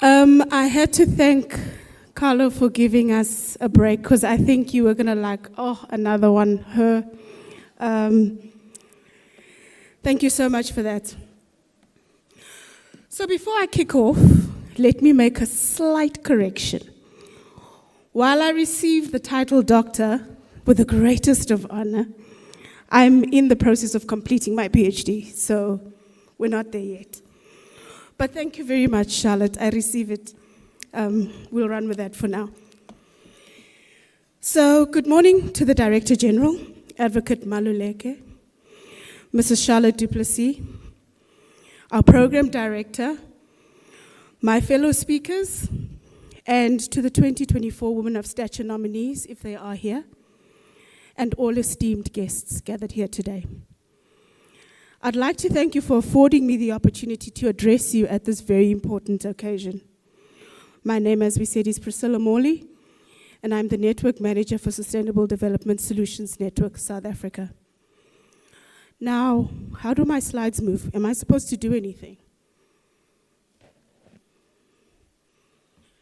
I had to thank Carlo for giving us a break because I think you were going to another one, her. Thank you so much for that. So before I kick off, let me make a slight correction. While I received the title doctor with the greatest of honor, I'm in the process of completing my PhD, so we're not there yet. But thank you very much, Charlotte. I receive it. We'll run with that for now. So, good morning to the Director General, Advocate Maluleke, Mrs. Charlotte Duplessis, our Program Director, my fellow speakers, and to the 2024 Women of Stature nominees, if they are here, and all esteemed guests gathered here today. I'd like to thank you for affording me the opportunity to address you at this very important occasion. My name, as we said, is Priscilla Morley, and I'm the Network Manager for Sustainable Development Solutions Network, South Africa. Now, how do my slides move? Am I supposed to do anything?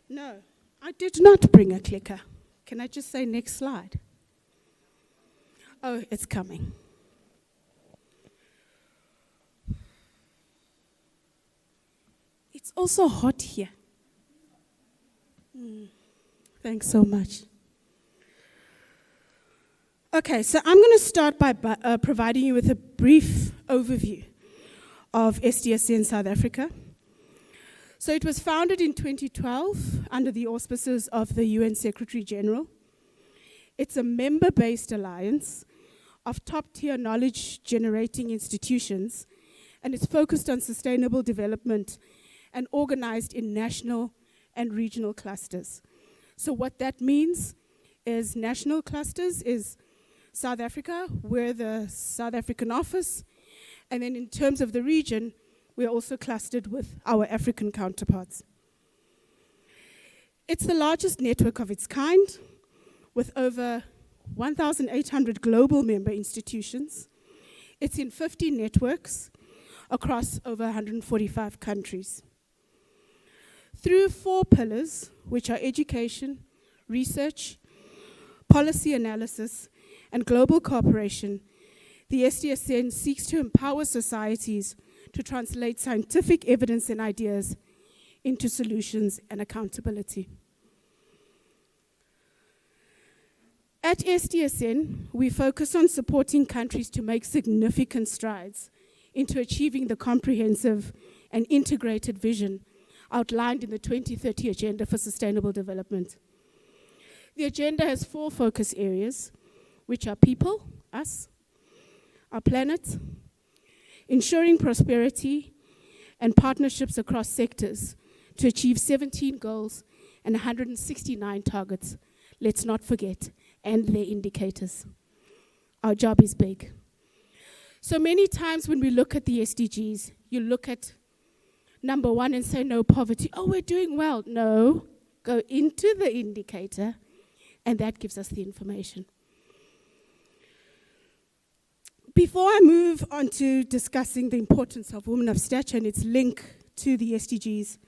No, I did not bring a clicker. Can I just say next slide? Oh, it's coming. It's also hot here. Thanks so much. Okay, so I'm going to start by providing you with a brief overview of SDSN South Africa. So it was founded in 2012 under the auspices of the UN Secretary General. It's a member-based alliance of top-tier knowledge-generating institutions, and it's focused on sustainable development and organized in national and regional clusters. So what that means is national clusters is South Africa, we're the South African office, and then in terms of the region, we're also clustered with our African counterparts. It's the largest network of its kind, with over 1,800 global member institutions. It's in 50 networks across over 145 countries. Through 4 pillars, which are education, research, policy analysis, and global cooperation, the SDSN seeks to empower societies to translate scientific evidence and ideas into solutions and accountability. At SDSN, we focus on supporting countries to make significant strides into achieving the comprehensive and integrated vision outlined in the 2030 Agenda for Sustainable Development. The agenda has 4 focus areas, which are people, us, our planet, ensuring prosperity, and partnerships across sectors to achieve 17 goals and 169 targets, let's not forget, and their indicators. Our job is big. So many times when we look at the SDGs, you look at number 1 and say no poverty. Oh, we're doing well. No, go into the indicator, and that gives us the information. Before I move on to discussing the importance of women of stature and its link to the SDGs,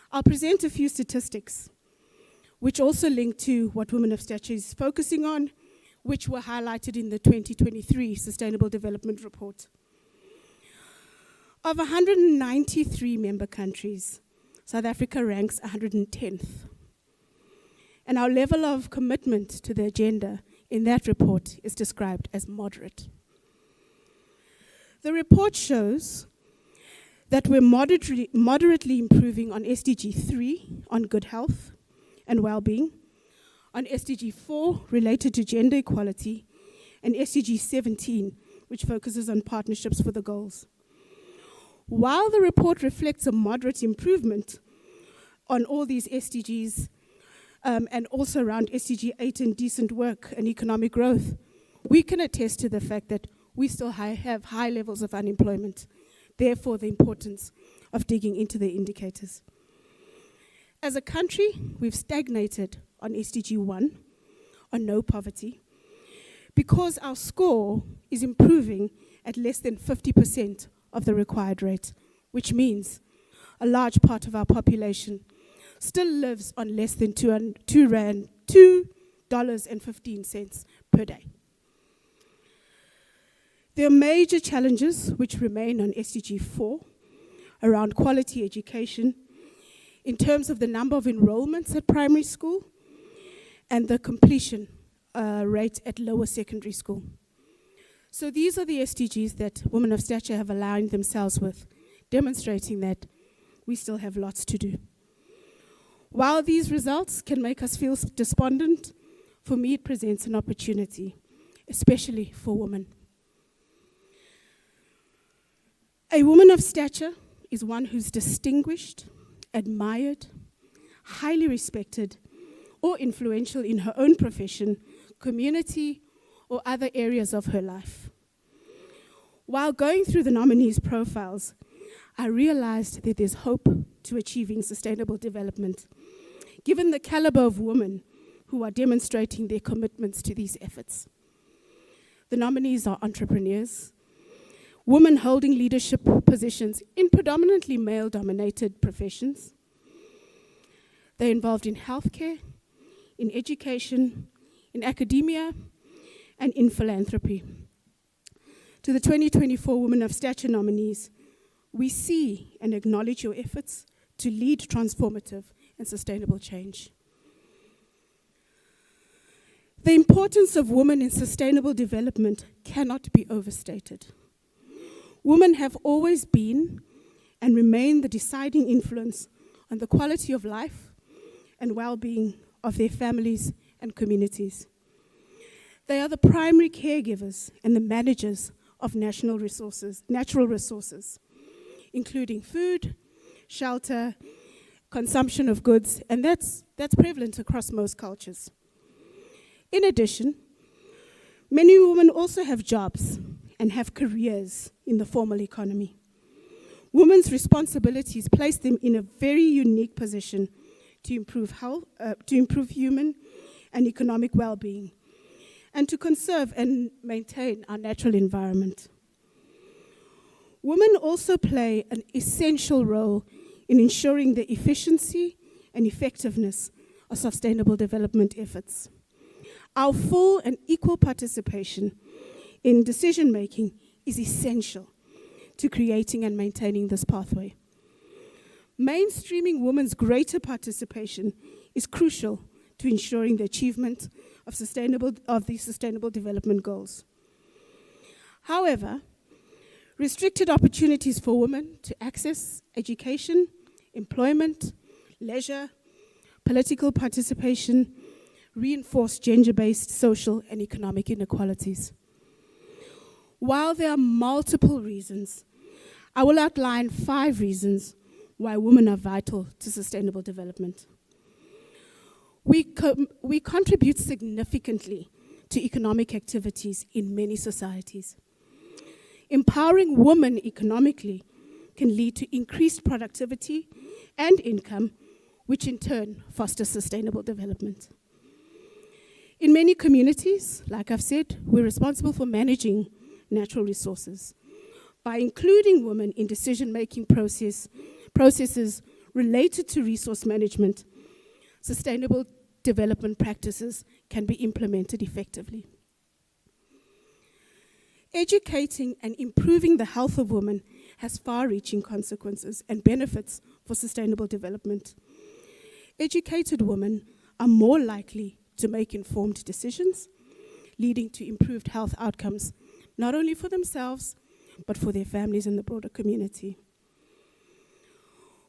I'll present a few statistics which also link to what Women of Stature is focusing on, which were highlighted in the 2023 Sustainable Development Report. Of 193 member countries, South Africa ranks 110th. And our level of commitment to the agenda in that report is described as moderate. The report shows that we're moderately improving on SDG 3, on good health and well-being, on SDG 4, related to gender equality, and SDG 17, which focuses on partnerships for the goals. While the report reflects a moderate improvement on all these SDGs, and also around SDG 8 and decent work and economic growth, we can attest to the fact that we still have high levels of unemployment, therefore the importance of digging into the indicators. As a country, we've stagnated on SDG 1, on no poverty, because our score is improving at less than 50% of the required rate, which means a large part of our population still lives on less than $2.15 per day. There are major challenges which remain on SDG 4 around quality education in terms of the number of enrollments at primary school and the completion rate at lower secondary school. So these are the SDGs that women of stature have aligned themselves with, demonstrating that we still have lots to do. While these results can make us feel despondent, for me it presents an opportunity, especially for women. A woman of stature is one who's distinguished, admired, highly respected, or influential in her own profession, community, or other areas of her life. While going through the nominees' profiles, I realized that there's hope to achieving sustainable development, given the caliber of women who are demonstrating their commitments to these efforts. The nominees are entrepreneurs, women holding leadership positions in predominantly male-dominated professions. They're involved in healthcare, in education, in academia, and in philanthropy. To the 2024 Women of Stature nominees, we see and acknowledge your efforts to lead transformative and sustainable change. The importance of women in sustainable development cannot be overstated. Women have always been and remain the deciding influence on the quality of life and well-being of their families and communities. They are the primary caregivers and the managers of natural resources, including food, shelter, consumption of goods, and that's prevalent across most cultures. In addition, many women also have jobs and have careers in the formal economy. Women's responsibilities place them in a very unique position to improve health, to improve human and economic well-being, and to conserve and maintain our natural environment. Women also play an essential role in ensuring the efficiency and effectiveness of sustainable development efforts. Our full and equal participation in decision-making is essential to creating and maintaining this pathway. Mainstreaming women's greater participation is crucial to ensuring the achievement of the Sustainable Development Goals. However, restricted opportunities for women to access education, employment, leisure, political participation reinforce gender-based social and economic inequalities. While there are multiple reasons, I will outline 5 reasons why women are vital to sustainable development. We contribute significantly to economic activities in many societies. Empowering women economically can lead to increased productivity and income, which in turn fosters sustainable development. In many communities, like I've said, we're responsible for managing natural resources. By including women in decision-making processes related to resource management, sustainable development practices can be implemented effectively. Educating and improving the health of women has far-reaching consequences and benefits for sustainable development. Educated women are more likely to make informed decisions, leading to improved health outcomes, not only for themselves, but for their families and the broader community.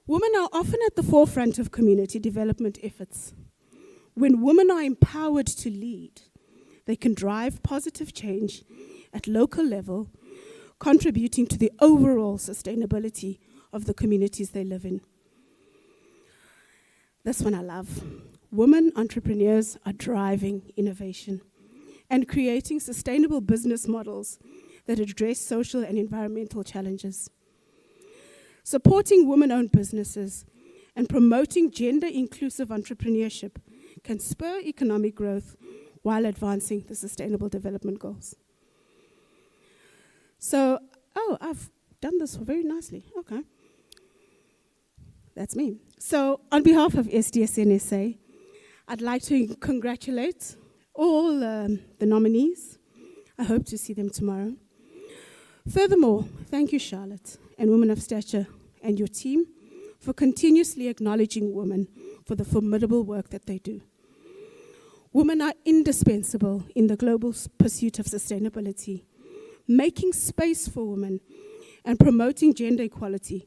Women are often at the forefront of community development efforts. When women are empowered to lead, they can drive positive change at local level, contributing to the overall sustainability of the communities they live in. This one I love. Women entrepreneurs are driving innovation and creating sustainable business models that address social and environmental challenges. Supporting women-owned businesses and promoting gender-inclusive entrepreneurship can spur economic growth while advancing the Sustainable Development Goals. So, I've done this very nicely. Okay. That's me. So on behalf of SDSN-SA, I'd like to congratulate all the nominees. I hope to see them tomorrow. Furthermore, thank you, Charlotte, and Women of Stature and your team for continuously acknowledging women for the formidable work that they do. Women are indispensable in the global pursuit of sustainability. Making space for women and promoting gender equality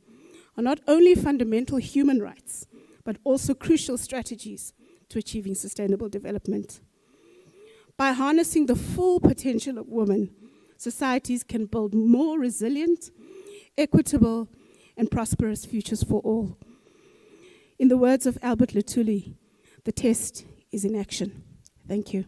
are not only fundamental human rights, but also crucial strategies to achieving sustainable development. By harnessing the full potential of women, societies can build more resilient, equitable, and prosperous futures for all. In the words of Albert Luthuli, the test is in action. Thank you.